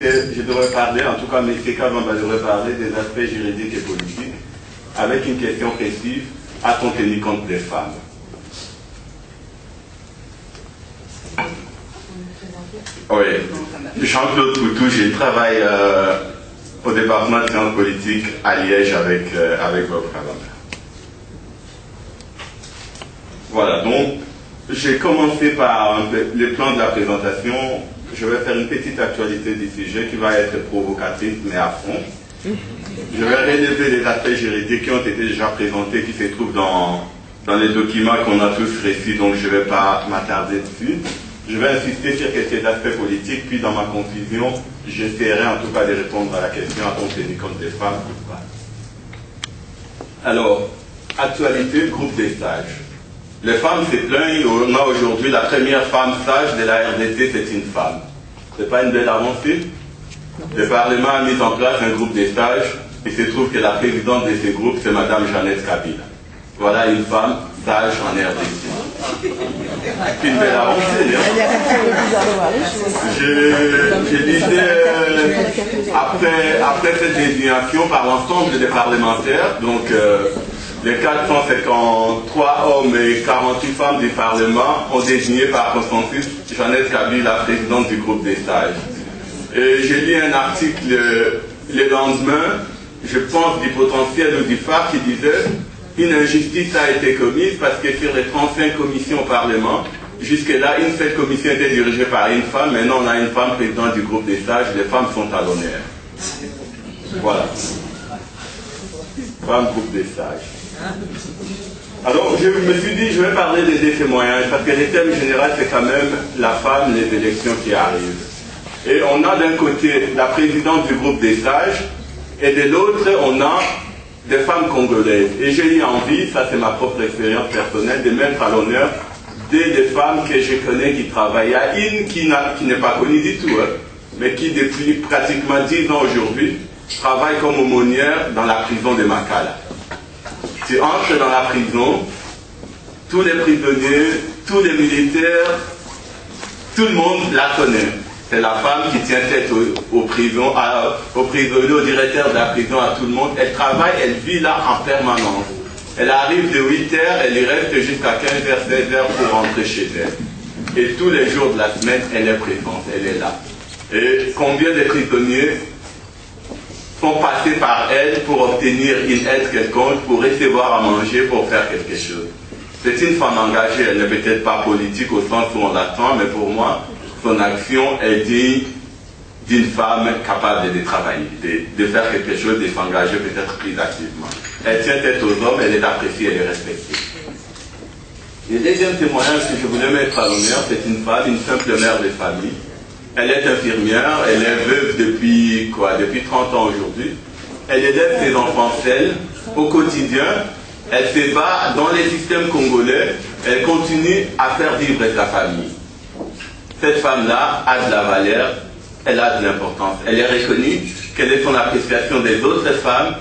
Je devrais parler, en tout cas Messeka devrait parler des aspects juridiques et politiques avec une question précise, a-t-on tenu compte des femmes? Oui, Jean-Claude Poutou, je travaille au département de sciences politiques à Liège avec Bob Kalambert. Voilà, donc j'ai commencé par le plan de la présentation. Je vais faire une petite actualité du sujet qui va être provocatrice mais à fond. Je vais relever les aspects juridiques qui ont été déjà présentés, qui se trouvent dans les documents qu'on a tous reçus, donc je ne vais pas m'attarder dessus. Je vais insister sur quelques aspects politiques, puis dans ma conclusion, j'essaierai en tout cas de répondre à la question a-t-on tenu compte des femmes ou pas. Alors, actualité, groupe des sages. Les femmes se plaignent, on a aujourd'hui la première femme sage de la RDC, c'est une femme. C'est pas une belle avancée? Le Parlement a mis en place un groupe des sages, il se trouve que la présidente de ce groupe, c'est Madame Jeannette Kabila. Voilà une femme sage en RDC. C'est une belle avancée, je disais, après cette désignation par l'ensemble des parlementaires, donc les 453 hommes et 48 femmes du Parlement ont désigné par consensus Jeannette Kabila, la présidente du groupe des sages. Et j'ai lu un article le lendemain, je pense du potentiel ou du phare, qui disait une injustice a été commise parce que sur les 35 commissions au Parlement, jusque-là, une seule commission était dirigée par une femme, maintenant on a une femme présidente du groupe des sages, les femmes sont à l'honneur. Voilà. Femme groupe des sages. Alors, je me suis dit, je vais parler des témoignages, parce que le thème général, c'est quand même la femme, les élections qui arrivent. Et on a d'un côté la présidente du groupe des sages, et de l'autre, on a des femmes congolaises. Et j'ai eu envie, ça c'est ma propre expérience personnelle, de mettre à l'honneur des femmes que je connais qui travaillent. Il y a une qui n'est pas connue du tout, mais qui depuis pratiquement 10 ans aujourd'hui, travaille comme aumônière dans la prison de Makala. Tu entres dans la prison, tous les prisonniers, tous les militaires, tout le monde la connaît. C'est la femme qui tient tête aux prisonniers, au directeur de la prison, à tout le monde. Elle travaille, elle vit là en permanence. Elle arrive de 8h, elle y reste jusqu'à 15h, 16h pour rentrer chez elle. Et tous les jours de la semaine, elle est présente, elle est là. Et combien de prisonniers sont passés par elle pour obtenir une aide quelconque, pour recevoir à manger, pour faire quelque chose. C'est une femme engagée, elle n'est peut-être pas politique au sens où on l'attend, mais pour moi, son action est digne d'une femme capable de travailler, de faire quelque chose, de s'engager peut-être plus activement. Elle tient tête aux hommes, elle est appréciée, elle est respectée. Le deuxième témoignage que je voulais mettre à l'honneur, c'est une femme, une simple mère de famille. Elle est infirmière, elle est veuve depuis 30 ans aujourd'hui. Elle élève ses enfants seule, au quotidien. Elle se bat dans les systèmes congolais, elle continue à faire vivre sa famille. Cette femme-là a de la valeur, elle a de l'importance. Elle est reconnue. Quelle est son appréciation des autres femmes,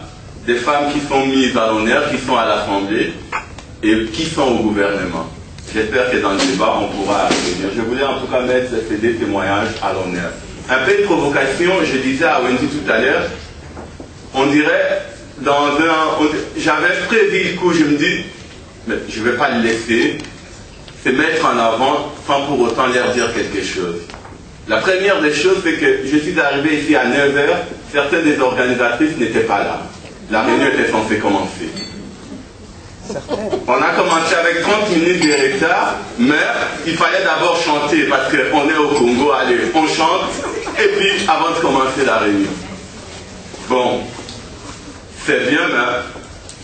des femmes qui sont mises à l'honneur, qui sont à l'Assemblée et qui sont au gouvernement? J'espère que dans le débat, on pourra revenir. Je voulais en tout cas mettre ces deux témoignages à l'honneur. Un peu de provocation, je disais à Wendy tout à l'heure, on dirait, j'avais prévu le coup, je me dis, mais je ne vais pas le laisser se mettre en avant sans pour autant leur dire quelque chose. La première des choses, c'est que je suis arrivé ici à 9h, certaines des organisatrices n'étaient pas là. La réunion était censée commencer. On a commencé avec 30 minutes de retard, mais il fallait d'abord chanter parce qu'on est au Congo, allez, on chante, et puis avant de commencer la réunion. Bon, c'est bien, mais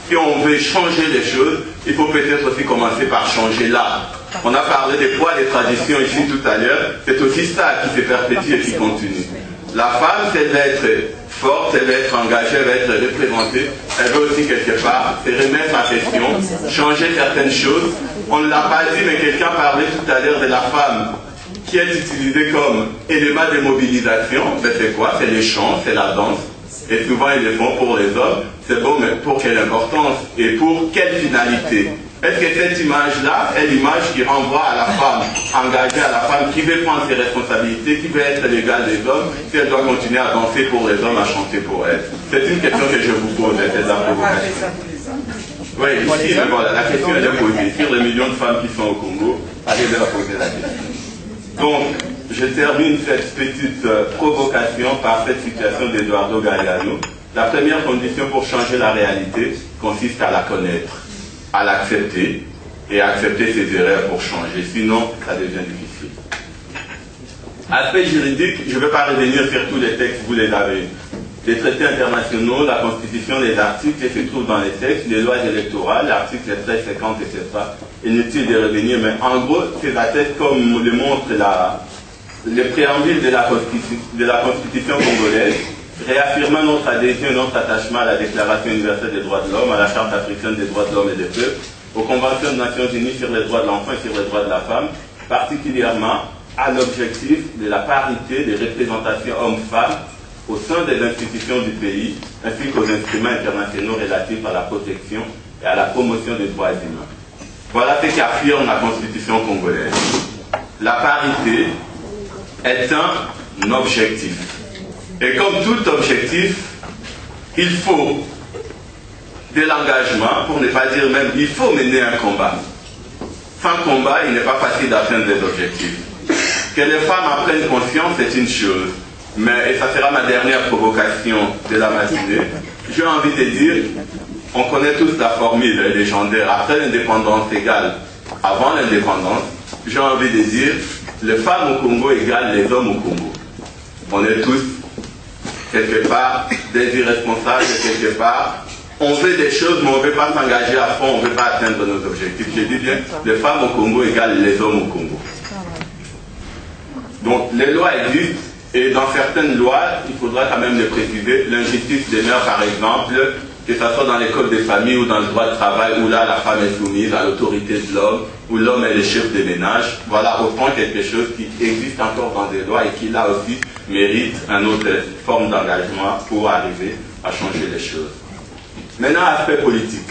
si on veut changer les choses, il faut peut-être aussi commencer par changer là. On a parlé des poids des traditions ici tout à l'heure, c'est aussi ça qui se perpétue et qui continue. La femme, c'est d'être forte, elle va être engagée, elle va être représentée, elle veut aussi quelque part se remettre en question, changer certaines choses. On ne l'a pas dit, mais quelqu'un parlait tout à l'heure de la femme qui est utilisée comme élément de mobilisation. Ben c'est quoi? C'est les chants, c'est la danse. Et souvent ils le font pour les hommes. C'est bon, mais pour quelle importance et pour quelle finalité? Est-ce que cette image-là est l'image qui renvoie à la femme engagée, à la femme qui veut prendre ses responsabilités, qui veut être l'égale des hommes, si elle doit continuer à danser pour les hommes, à chanter pour elle? C'est une question que je vous pose, c'est la provocation. Oui, ici, mais voilà, la question elle est posée. Sur les millions de femmes qui sont au Congo, allez leur poser la question. Donc, je termine cette petite provocation par cette citation d'Eduardo Galeano. La première condition pour changer la réalité consiste à la connaître, à l'accepter et à accepter ses erreurs pour changer. Sinon, ça devient difficile. Aspect juridique, je ne vais pas revenir sur tous les textes, vous les avez. Les traités internationaux, la Constitution, les articles qui se trouvent dans les textes, les lois électorales, l'article 13, 50, etc. Inutile de revenir, mais en gros, ces attestent, comme le montre le préambule de la Constitution congolaise, réaffirmant notre adhésion et notre attachement à la Déclaration universelle des droits de l'homme, à la Charte africaine des droits de l'homme et des peuples, aux conventions des Nations unies sur les droits de l'enfant et sur les droits de la femme, particulièrement à l'objectif de la parité des représentations hommes-femmes au sein des institutions du pays, ainsi qu'aux instruments internationaux relatifs à la protection et à la promotion des droits humains. Voilà ce qu'affirme la Constitution congolaise. La parité est un objectif. Et comme tout objectif, il faut de l'engagement, pour ne pas dire même, il faut mener un combat. Sans combat, il n'est pas facile d'atteindre des objectifs. Que les femmes en prennent conscience, c'est une chose. Mais, et ça sera ma dernière provocation de la matinée, j'ai envie de dire, on connaît tous la formule légendaire, après l'indépendance égale avant l'indépendance, j'ai envie de dire, les femmes au Congo égale les hommes au Congo. On est tous, quelque part, des irresponsables, quelque part, on veut des choses, mais on ne veut pas s'engager à fond, on ne veut pas atteindre nos objectifs. Je dis bien, les femmes au Congo égale les hommes au Congo. Donc, les lois existent, et dans certaines lois, il faudra quand même le préciser, l'injustice demeure, par exemple, que ce soit dans les codes des familles ou dans le droit de travail, où là, la femme est soumise à l'autorité de l'homme, où l'homme est le chef des ménages. Voilà, au fond, quelque chose qui existe encore dans des lois et qui, là aussi, mérite une autre forme d'engagement pour arriver à changer les choses. Maintenant, aspect politique.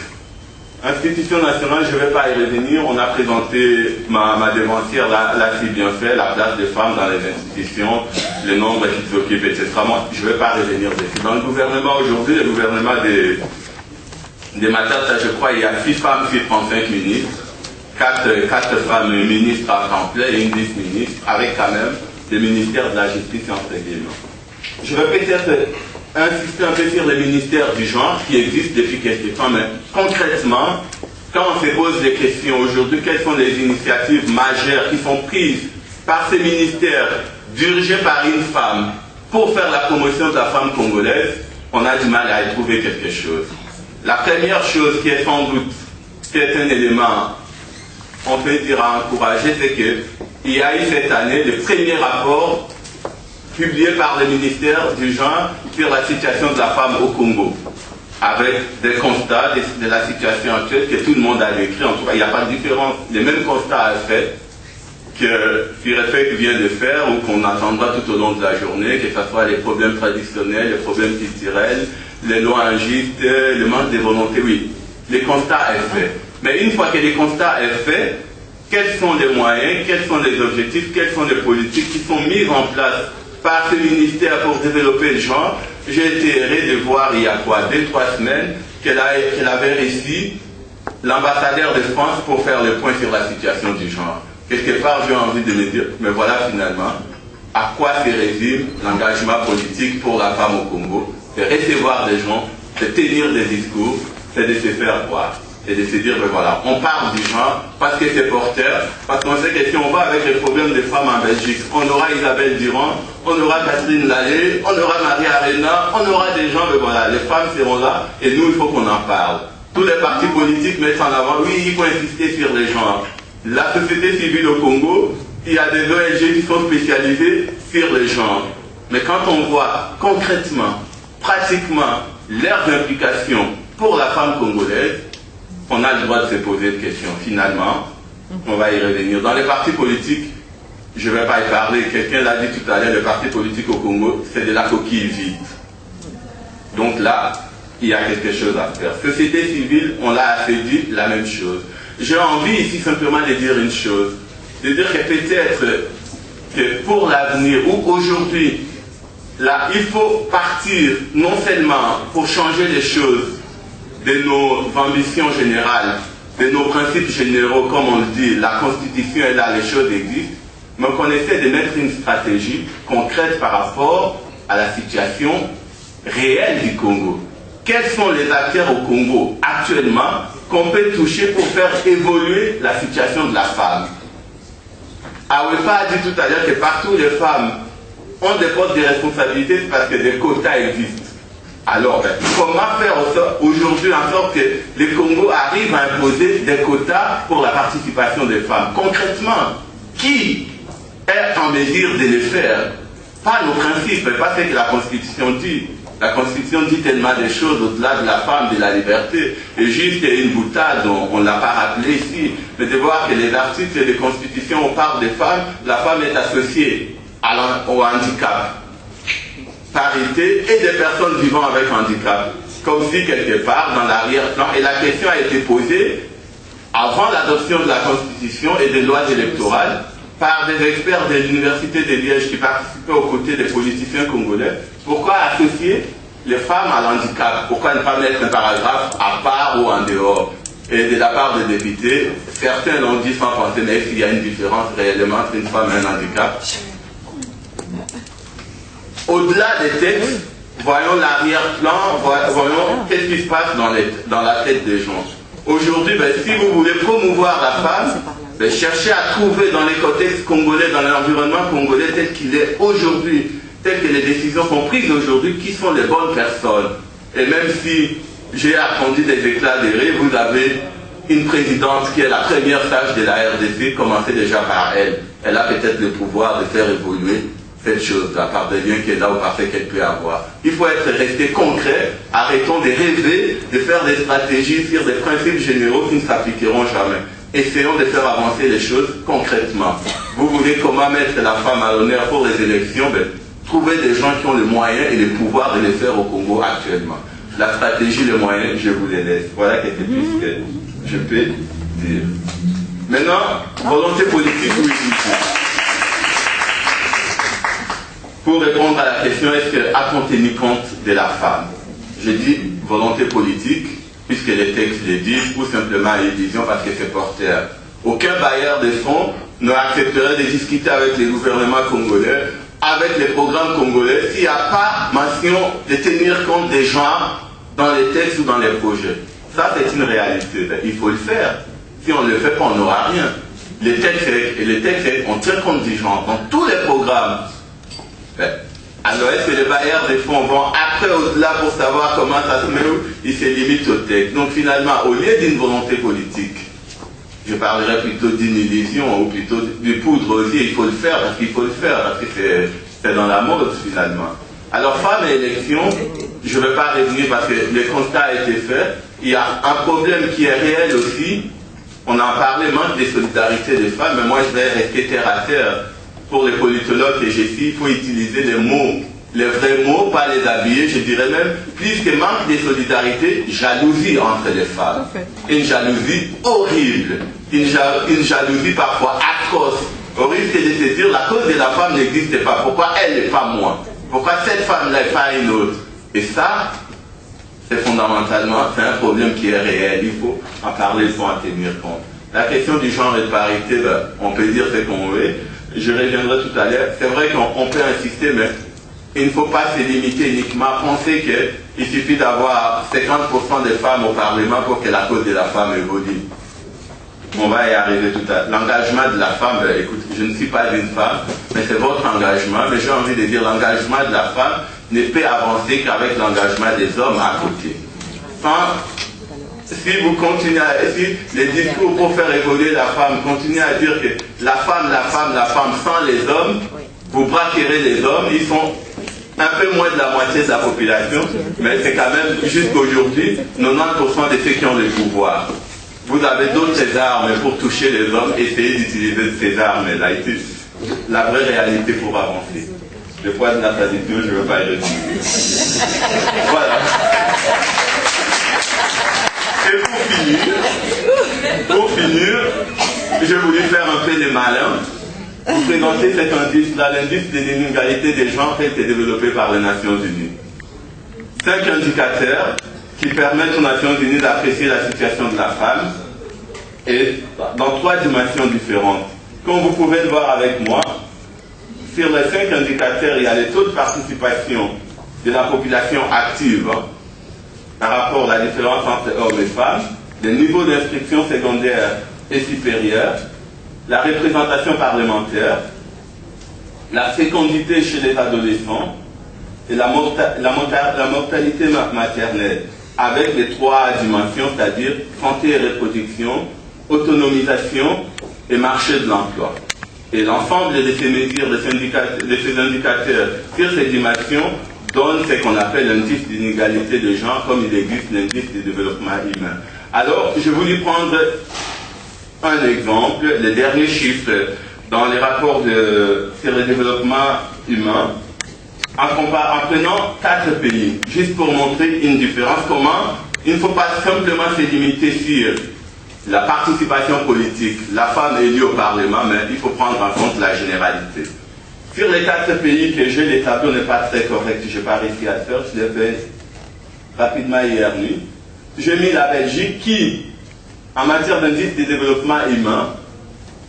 Institution nationale, je ne vais pas y revenir. On a présenté, ma devancière l'a si bien fait, la place des femmes dans les institutions, le nombre qui s'occupent, etc. Moi, je ne vais pas revenir dessus. Dans le gouvernement aujourd'hui, le gouvernement des Matata, je crois, il y a 6 femmes, 35 ministres, 4 femmes ministres à temps plein et une vice-ministre, avec quand même le ministère de la Justice entre guillemets. Je vais peut-être insister un peu sur le ministère du genre qui existe depuis quelques temps, mais concrètement, quand on se pose des questions aujourd'hui, quelles sont les initiatives majeures qui sont prises par ces ministères dirigés par une femme pour faire la promotion de la femme congolaise, on a du mal à y trouver quelque chose. La première chose qui est sans doute, qui est un élément, on peut dire à encourager, c'est qu'il y a eu cette année le premier rapport publié par le ministère du genre sur la situation de la femme au Congo, avec des constats de la situation actuelle que tout le monde a décrit. En tout cas, il n'y a pas de différence. Les mêmes constats à faire que Firefek vient de faire ou qu'on entendra tout au long de la journée, que ce soit les problèmes traditionnels, les problèmes culturels, les lois injustes, le manque de volonté. Oui, les constats est fait. Mais une fois que les constats est fait, quels sont les moyens, quels sont les objectifs, quelles sont les politiques qui sont mises en place par ce ministère pour développer le genre? J'ai été heureux de voir il y a quoi, 2-3 semaines, qu'elle avait réussi l'ambassadeur de France pour faire le point sur la situation du genre. Quelque part, j'ai envie de me dire, mais voilà finalement, à quoi se résume l'engagement politique pour la femme au Congo? C'est recevoir des gens, c'est tenir des discours, c'est de se faire voir. Et de se dire, ben voilà, on parle du genre parce que c'est porteur, parce qu'on sait que si on va avec les problèmes des femmes en Belgique, on aura Isabelle Durand, on aura Catherine Lallet, on aura Marie Arena, on aura des gens, ben voilà, les femmes seront là, et nous, il faut qu'on en parle. Tous les partis politiques mettent en avant, oui, il faut insister sur les genres. La société civile au Congo, il y a des ONG qui sont spécialisées sur les genres. Mais quand on voit concrètement, pratiquement, leurs implications pour la femme congolaise, on a le droit de se poser des questions. Finalement, on va y revenir. Dans les partis politiques, je ne vais pas y parler, quelqu'un l'a dit tout à l'heure, les partis politiques au Congo, c'est de la coquille vide. Donc là, il y a quelque chose à faire. Société civile, on l'a assez dit, la même chose. j'ai envie ici simplement de dire une chose, de dire que peut-être que pour l'avenir ou aujourd'hui, là, il faut partir non seulement pour changer les choses de nos ambitions générales, de nos principes généraux, comme on le dit, la Constitution est là, les choses existent, mais qu'on essaie de mettre une stratégie concrète par rapport à la situation réelle du Congo. Quels sont les acteurs au Congo actuellement qu'on peut toucher pour faire évoluer la situation de la femme? Awepa a dit tout à l'heure que partout les femmes ont des postes de responsabilité parce que des quotas existent. Alors, comment faire aujourd'hui en sorte que le Congo arrive à imposer des quotas pour la participation des femmes? Concrètement, qui est en mesure de le faire? Pas nos principes, pas ce que la Constitution dit. La Constitution dit tellement de choses au-delà de la femme, de la liberté. Et juste une boutade, on ne l'a pas rappelé ici, mais de voir que les articles de Constitution, on parle des femmes, la femme est associée au handicap, parité et des personnes vivant avec handicap. Comme si quelque part, dans l'arrière-plan, et la question a été posée avant l'adoption de la Constitution et des lois électorales, par des experts de l'Université de Liège qui participaient aux côtés des politiciens congolais. Pourquoi associer les femmes à l'handicap? Pourquoi ne pas mettre un paragraphe à part ou en dehors? Et de la part des députés, certains l'ont dit sans penser, mais s'il y a une différence réellement entre une femme et un handicap? Au-delà des textes, voyons l'arrière-plan, voyons qu'est-ce qui se passe dans la tête des gens. Aujourd'hui, si vous voulez promouvoir la femme, cherchez à trouver dans les contextes congolais, dans l'environnement congolais tel qu'il est aujourd'hui, tel que les décisions sont prises aujourd'hui, qui sont les bonnes personnes. Et même si j'ai attendu des éclats de rire, vous avez une présidente qui est la première sage de la RDC, commencez déjà par elle. Elle a peut-être le pouvoir de faire évoluer cette chose-là, par des liens qu'elle a ou par ce qu'elle peut avoir. Il faut rester concret, arrêtons de rêver, de faire des stratégies sur des principes généraux qui ne s'appliqueront jamais. Essayons de faire avancer les choses concrètement. Vous voulez comment mettre la femme à l'honneur pour les élections? Trouvez des gens qui ont les moyens et le pouvoir de les faire au Congo actuellement. La stratégie, les moyens, je vous les laisse. Voilà quelque chose que je peux dire. Maintenant, volonté politique ou inutile. Pour répondre à la question, est-ce qu'a-t-on tenu compte de la femme? Je dis volonté politique, puisque les textes le disent, ou simplement une vision parce que c'est porteur. Aucun bailleur de fonds n'accepterait de discuter avec les gouvernements congolais, avec les programmes congolais, s'il n'y a pas mention de tenir compte des genres dans les textes ou dans les projets. Ça, c'est une réalité. Il faut le faire. Si on ne le fait pas, on n'aura rien. Les textes, on tient compte du genre dans tous les programmes. Alors, est-ce que les bailleurs des fonds vont après au-delà pour savoir comment ça se met où? Ils se limitent au texte. Donc finalement, au lieu d'une volonté politique, je parlerai plutôt d'une illusion ou plutôt de poudre aussi. Il faut le faire parce qu'il faut le faire, parce que c'est dans la mode finalement. Alors, femmes et élections, je ne vais pas revenir parce que le constat a été fait. Il y a un problème qui est réel aussi. On en parlait, manque de solidarité des femmes, mais moi je vais rester terre à terre. Pour les politologues que j'ai ici, il faut utiliser les mots, les vrais mots, pas les habiller. Je dirais même, plus que manque de solidarité, jalousie entre les femmes. Une jalousie horrible, une jalousie parfois atroce. Au risque de se dire, la cause de la femme n'existe pas. Pourquoi elle n'est pas moi? Pourquoi cette femme-là n'est pas une autre? Et ça, c'est fondamentalement, c'est un problème qui est réel. Il faut en parler, il faut en tenir compte. La question du genre et de parité, on peut dire ce qu'on veut. Je reviendrai tout à l'heure. C'est vrai qu'on peut insister, mais il ne faut pas se limiter uniquement à penser qu'il suffit d'avoir 50% des femmes au Parlement pour que la cause de la femme évolue. On va y arriver tout à l'heure. L'engagement de la femme, écoute, je ne suis pas une femme, mais c'est votre engagement. Mais j'ai envie de dire, l'engagement de la femme ne peut avancer qu'avec l'engagement des hommes à côté. Si vous continuez si les discours pour faire évoluer la femme continuent à dire que la femme, sans les hommes, vous braquerez les hommes, ils sont un peu moins de la moitié de la population, mais c'est quand même, jusqu'aujourd'hui, 90% de ceux qui ont le pouvoir. Vous avez d'autres armes pour toucher les hommes, essayez d'utiliser ces armes-là. La vraie réalité pour avancer. Le poids de la tradition, je ne veux pas y revenir. Voilà. Et pour finir, finir, j'ai voulu faire un peu de malin pour présenter cet indice-là, l'indice de l'inégalité des genres qui a été développé par les Nations Unies. 5 indicateurs qui permettent aux Nations Unies d'apprécier la situation de la femme et dans 3 dimensions différentes. Comme vous pouvez le voir avec moi, sur les 5 indicateurs, il y a les taux de participation de la population active par rapport à la différence entre hommes et femmes, les niveaux d'instruction secondaire et supérieure, la représentation parlementaire, la fécondité chez les adolescents et la mortalité maternelle, avec les 3 dimensions, c'est-à-dire santé et reproduction, autonomisation et marché de l'emploi. Et l'ensemble de ces mesures, de ces indicateurs sur ces dimensions donne ce qu'on appelle l'indice d'inégalité de genre, comme il existe l'indice de développement humain. Alors, je voulais prendre un exemple, les derniers chiffres dans les rapports sur le développement humain, en prenant 4 pays, juste pour montrer une différence, comment il ne faut pas simplement se limiter sur la participation politique, la femme élue au Parlement, mais il faut prendre en compte la généralité. Sur les 4 pays que j'ai, les tableaux n'est pas très correct, je n'ai pas réussi à le faire, je l'ai fait rapidement hier nuit. J'ai mis la Belgique qui, en matière d'indice de développement humain,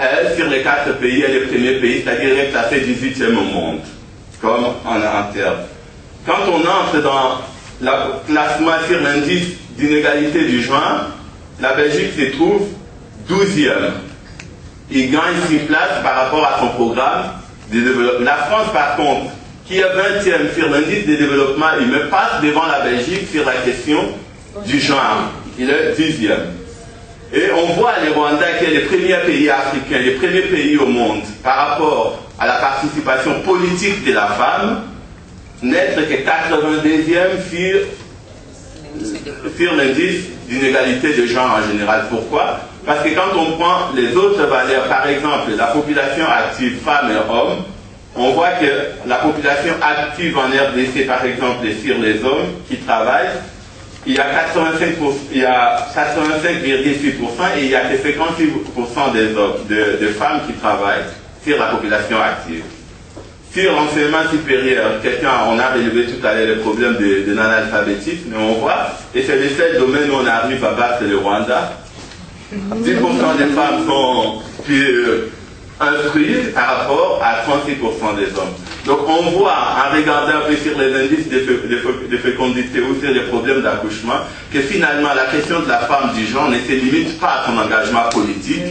elle, sur les 4 pays, est le premier pays, c'est-à-dire elle est classée 18e au monde, comme en termes. Quand on entre dans le classement sur l'indice d'inégalité du genre, la Belgique se trouve 12e. Il gagne 6 places par rapport à son programme de développement. La France, par contre, qui est 20e sur l'indice de développement humain, passe devant la Belgique sur la question du genre. Il est 10e. Et on voit le Rwanda qui est le premier pays africain, le premier pays au monde par rapport à la participation politique de la femme, n'être que 82e sur l'indice d'inégalité de genre en général. Pourquoi? Parce que quand on prend les autres valeurs, par exemple la population active femmes et hommes, on voit que la population active en RDC, par exemple, sur les hommes qui travaillent, il y a 85,6% et il y a que 56% de femmes qui travaillent sur la population active. Sur l'enseignement supérieur, on a relevé tout à l'heure le problème de l'analphabétisme, mais on voit, et c'est le seul domaine où on arrive à battre le Rwanda. 10% des femmes sont instruites par rapport à 36% des hommes. Donc on voit, en regardant un peu sur les indices de fécondité ou sur les problèmes d'accouchement, que finalement la question de la femme du genre ne se limite pas à son engagement politique,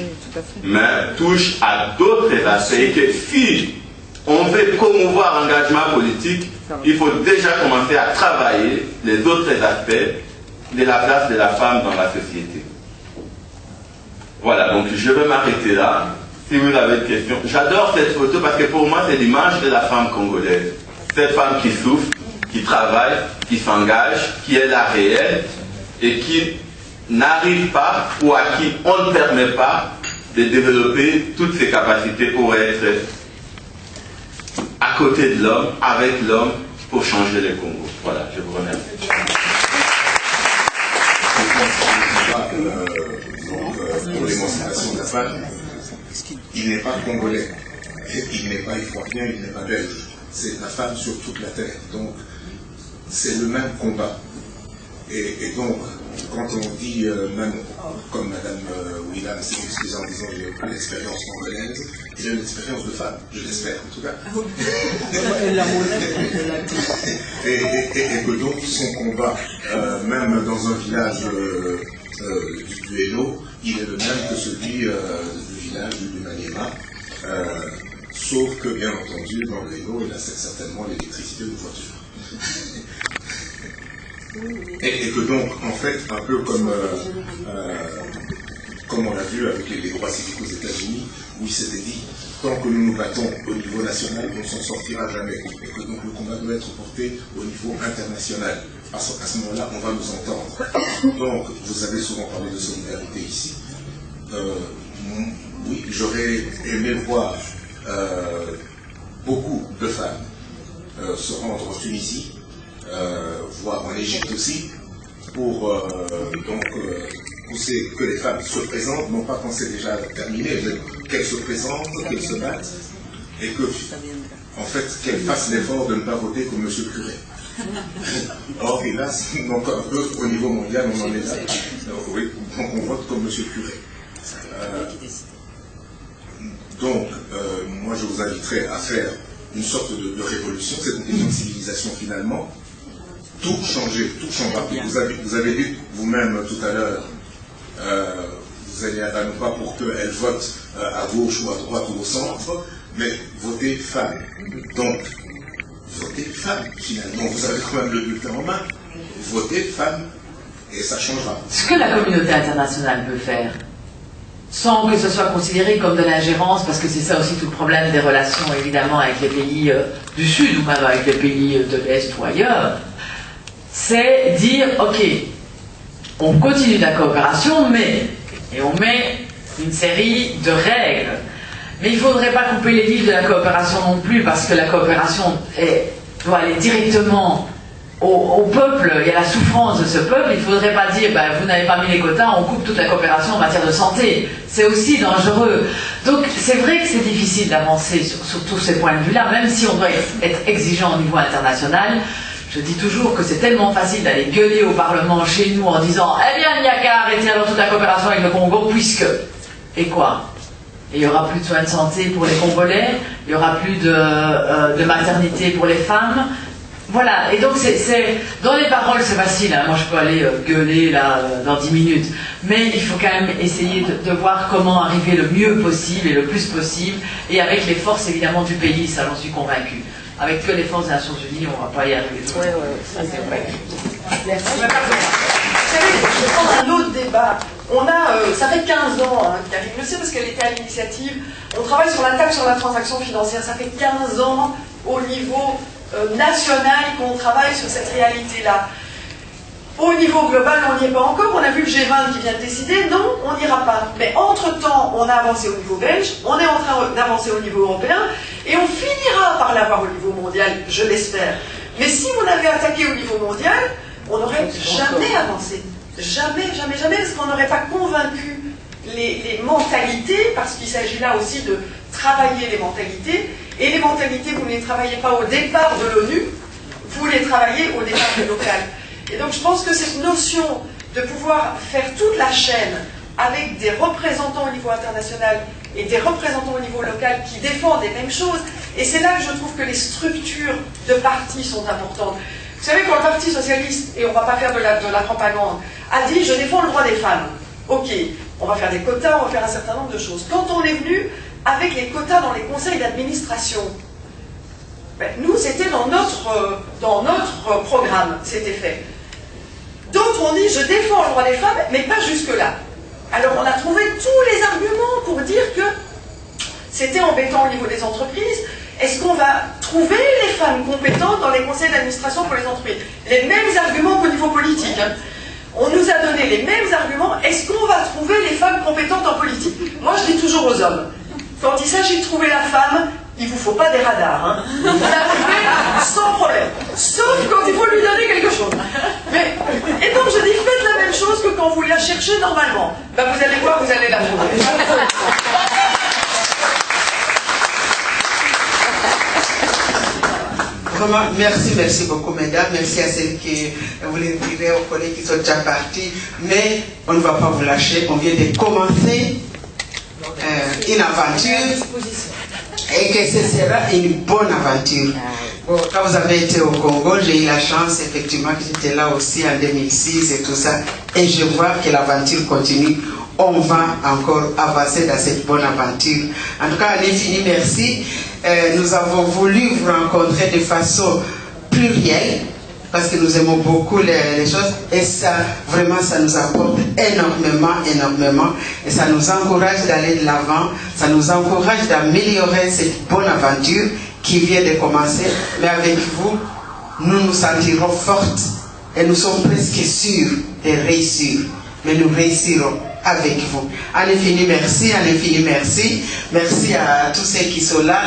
mais touche à d'autres aspects, et que si on veut promouvoir l'engagement politique, il faut déjà commencer à travailler les autres aspects de la place de la femme dans la société. Voilà, donc je vais m'arrêter là. Si vous avez des questions. J'adore cette photo parce que pour moi, c'est l'image de la femme congolaise. Cette femme qui souffre, qui travaille, qui s'engage, qui est la réelle et qui n'arrive pas ou à qui on ne permet pas de développer toutes ses capacités pour être à côté de l'homme, avec l'homme, pour changer le Congo. Voilà, je vous remercie. Pour l'émancipation de la femme, il n'est pas congolais, il n'est pas ivoirien, il n'est pas belge. C'est la femme sur toute la terre. Donc, c'est le même combat. Et donc, quand on dit, même comme Mme William s'est excusée en disant j'ai pas l'expérience congolaise, j'ai l'expérience de femme, je l'espère en tout cas. et que donc son combat, même dans un village du Haut, il est le même que celui du village du Maniema, sauf que bien entendu dans le Haut, il a certainement l'électricité de voiture. Et que donc, en fait, un peu comme on l'a vu avec les droits civiques aux États-Unis, où il s'était dit, tant que nous nous battons au niveau national, on ne s'en sortira jamais. Et que donc le combat doit être porté au niveau international. À ce moment-là, on va nous entendre. Donc, vous avez souvent parlé de solidarité ici. Oui, j'aurais aimé voir beaucoup de femmes se rendre en Tunisie, voire en Égypte aussi, pour pousser que les femmes se présentent, non pas quand c'est déjà terminé, mais qu'elles se présentent, qu'elles se battent, et que, en fait, qu'elles fassent l'effort de ne pas voter comme M. Curé. Or, hélas, donc un peu au niveau mondial, on en est là. Oui, donc on vote comme M. Curé. Donc, moi, je vous inviterai à faire une sorte de révolution. C'est une question de civilisation, finalement. Tout changer, tout changer. Vous avez dit vous-même tout à l'heure, vous allez à nous pas pour qu'elles votent à gauche ou à droite ou au centre, mais votez femmes. Donc, votez femmes, finalement. Vous avez quand même le bulletin en main. Votez femmes, et ça changera. Ce que la communauté internationale peut faire, sans que ce soit considéré comme de l'ingérence, parce que c'est ça aussi tout le problème des relations, évidemment, avec les pays du Sud, ou même avec les pays de l'Est ou ailleurs, c'est dire, ok, on continue la coopération, et on met une série de règles. Mais il ne faudrait pas couper les vifs de la coopération non plus, parce que la coopération doit aller directement au peuple et à la souffrance de ce peuple. Il ne faudrait pas dire, ben, vous n'avez pas mis les quotas, on coupe toute la coopération en matière de santé. C'est aussi dangereux. Donc c'est vrai que c'est difficile d'avancer sur tous ces points de vue-là, même si on doit être exigeant au niveau international. Je dis toujours que c'est tellement facile d'aller gueuler au Parlement chez nous en disant « Eh bien, il n'y a qu'à arrêter alors toute la coopération avec le Congo, puisque... » Et quoi? Et il n'y aura plus de soins de santé pour les Congolais, il n'y aura plus de maternité pour les femmes. Voilà, et donc dans les paroles c'est facile, hein. Moi je peux aller gueuler là dans 10 minutes, mais il faut quand même essayer de voir comment arriver le mieux possible et le plus possible, et avec les forces évidemment du pays, ça j'en suis convaincue. Avec que les forces des Nations Unies, on ne va pas y arriver. Oui, ça c'est vrai. Merci. Vous savez, je vais prendre un autre débat. On a, ça fait 15 ans qu'Arine le sait parce qu'elle était à l'initiative. On travaille sur la taxe sur la transaction financière. Ça fait 15 ans au niveau national qu'on travaille sur cette réalité-là. Au niveau global, on n'y est pas encore. On a vu le G20 qui vient de décider. Non, on n'ira pas. Mais entre-temps, on a avancé au niveau belge, on est en train d'avancer au niveau européen, et on finira par l'avoir au niveau mondial, je l'espère. Mais si on avait attaqué au niveau mondial, on n'aurait jamais avancé. Jamais, jamais, jamais, parce qu'on n'aurait pas convaincu les mentalités, parce qu'il s'agit là aussi de travailler les mentalités. Et les mentalités, vous ne les travaillez pas au départ de l'ONU, vous les travaillez au départ du local. Et donc je pense que cette notion de pouvoir faire toute la chaîne avec des représentants au niveau international et des représentants au niveau local qui défendent les mêmes choses, et c'est là que je trouve que les structures de partis sont importantes. Vous savez, quand le Parti Socialiste, et on ne va pas faire de la propagande, a dit « je défends le droit des femmes », ok, on va faire des quotas, on va faire un certain nombre de choses. Quand on est venu avec les quotas dans les conseils d'administration, ben, nous, c'était dans notre programme, c'était fait. D'autres ont dit, je défends le droit des femmes, mais pas jusque-là. Alors on a trouvé tous les arguments pour dire que c'était embêtant au niveau des entreprises. Est-ce qu'on va trouver les femmes compétentes dans les conseils d'administration pour les entreprises? Les mêmes arguments qu'au niveau politique. Hein. On nous a donné les mêmes arguments. Est-ce qu'on va trouver les femmes compétentes en politique? Moi, je dis toujours aux hommes, quand il s'agit de trouver la femme, il ne vous faut pas des radars. Hein. Vous la trouvez sans problème. Sauf quand il faut lui donner quelque chose. Mais, et donc je dis, faites la même chose que quand vous la cherchez normalement. Ben, vous allez voir, vous allez la trouver. Vraiment, merci beaucoup mesdames, merci à celles qui voulaient dire aux collègues qui sont déjà partis, mais on ne va pas vous lâcher, on vient de commencer une aventure et que ce sera une bonne aventure. Bon, quand vous avez été au Congo, j'ai eu la chance effectivement que j'étais là aussi en 2006 et tout ça, et je vois que l'aventure continue. On va encore avancer dans cette bonne aventure. En tout cas, un infini merci. Nous avons voulu vous rencontrer de façon plurielle parce que nous aimons beaucoup les choses et ça, vraiment, ça nous apporte énormément et ça nous encourage d'aller de l'avant, ça nous encourage d'améliorer cette bonne aventure qui vient de commencer. Mais avec vous, nous nous sentirons fortes et nous sommes presque sûrs de réussir. Mais nous réussirons avec vous. Un infini merci, un infini merci. Merci à tous ceux qui sont là.